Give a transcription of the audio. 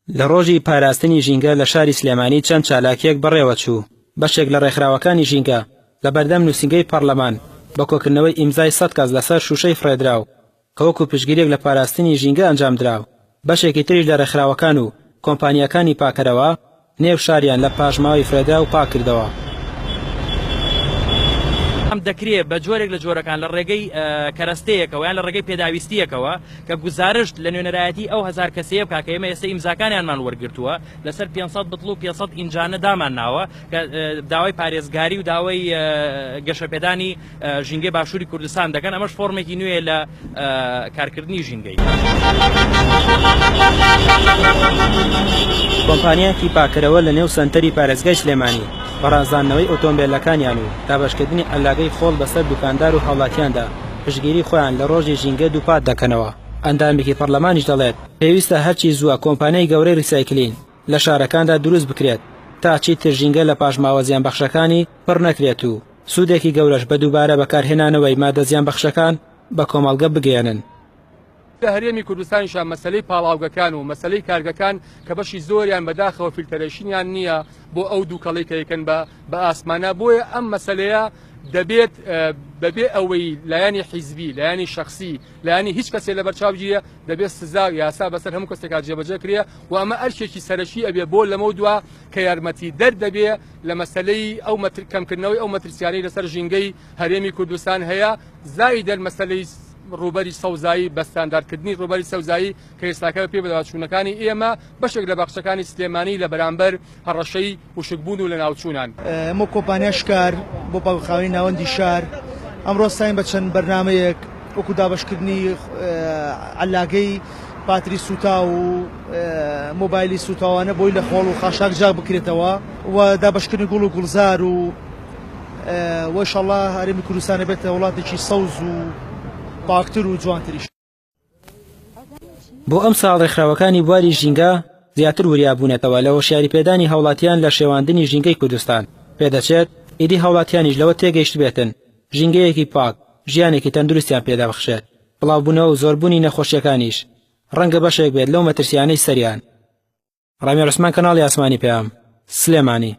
لە ڕۆژی پاراستنی ژینگە لە شاری سلێمانی چەند چالاکیەک بەڕێوە چوو. بەشێک لە ڕێکخراوەکانی ژینگە لە بەردەم نووسینگەی پەرلەمان بە کۆکردنەوەی ئیمزای 100 کەس لەسەر شوشەی فرێدراو کە وەکو پشتگیریەک لە پاراستنی ژینگە ئەنجامدراو. بەشێکی تریش لە ڕێکخراوەکان و کۆمپانیەکانی پاکەرەوە نێو شاریان لە پاژماوەی فرێدرا و پاک کردەوە. ئەم دەکرێت بە جۆرێک لە جۆرەکان لە ڕێگەی کەرەستەیەکەوە یان لە ڕێگەی پێداویستیەکەوە کە گوزارشت لە نوێنەرایەتی ئەو 1000 کەسەیە بکا کە ئێمە ئێستا ئیمزاکانیانمان وەرگرتووە لەسەر 500 بتڵ و 500 ئینجانە دامان ناوە کە داوای پارێزگاری و داوای گەشەپێدانی ژینگەی باشووری کوردستان دەکەن. ئەمەش فۆرمێکی نوێ لە کارکردنی ژینگەی. کۆمپانیاکی پاکەرەوە لە نێو سەنتەری پارێزگای سلێمانی بەڕازاندنەوەی ئۆتۆمبیلەکانیان و دابەشکردنی ئەلاگەی خۆڵ بەسەر دوکاندار و هاوڵاتیاندا پشتگیری خۆیان لە ڕۆژی ژینگە دووپات دەکەنەوە. ئەندامێکی پەرلەمانیش دەڵێت پێویستە هەرچی زووە کۆمپانیای گەورەی ریسایکلین لە شارەکاندا دروست بکرێت تا چیتر ژینگە لە پاژماوە زیانبەخشەکانی پڕ نەکرێت و سوودێکی گەورەش بە دووبارە بەکارهێنانەوەی مادە زیانبەخشەکان بە کۆمەڵگە بگەێنن. لە هەرێمی کوردستانیشان مەسەلەی پاڵاوگەکان و مەسەلەی کارگەکان کە بەشی زۆریان بەداخەوە فیلتەرێشنیان نییە بۆ ئەو دووکەڵی کە یەکەن بە ئاسمانە. بۆیە ئەم مەسەلەیە دەبێت بەبێ ئەوەی لایانی حیزبی لایانی شخصی لایانی هیچ کەسێ لە بەرچاوجیە دەبێت سزا یاسا بەسەر هەموو کەسێکا جێبەجێ کرێ و ئەمە ئەرشێکی سەرەکی ئەبێ بۆ لەمە دووە کە یارمەتی دەردەبێ لە مەسەلەی ئەو کەمکردنەوەی ئەو مەترسیانەی لەسەر ژینگەی هەرێمی کوردستان هەیە زائیدەن مەسەلەی ڕوبەری سەوزایی بەستاندارکردنی ڕوبەری سەوزایی کە ئێستاکە پێ بداچوونەکانی ئێمە بەشێک لە بەخشەکانی سلێمانی لە بەرامبەر هەڕەشەی وشکبوون و لە ناوچوونان. ئەمە کۆمپانیا شکار بۆ پاکخاوی ناوەندی شار ئەمڕۆ ساین بە چەند بەرنامەیەک وەکو دابەشکردنی ئەلاگەی پاتری سوتا و مۆبایلی سوتاوانە بۆی لە خۆڵ و خاشاک جاک بکرێتەوە و دابەشکردنی گوڵ و گوڵزار و وەشەڵڵا هەرێمی کوردستان بێتە وڵاتێکی سەوز و پاکتر و جوانتریش. بۆ ئەم ساڵ ڕێکخراوەکانی بواری ژینگە زیاتر وریابوونێتەوە لە هۆشیاری پێدانی هاوڵاتیان لە شێواندنی ژینگەی کوردستان. پێدەچێت ئیدی هاوڵاتیانیش لەوە تێگەیشت بێتن ژینگەیەکی پاک ژیانێکی تەندروستیان پێدا بخشێت. بڵاوبوونەوە و زۆربوونی نەخۆشیەکانیش ڕەنگە بەشێک بێت لەو مەترسیانەی سەریان. ڕامێر عوسمان، کەناڵی ئاسمانی پێام، سلێمانی.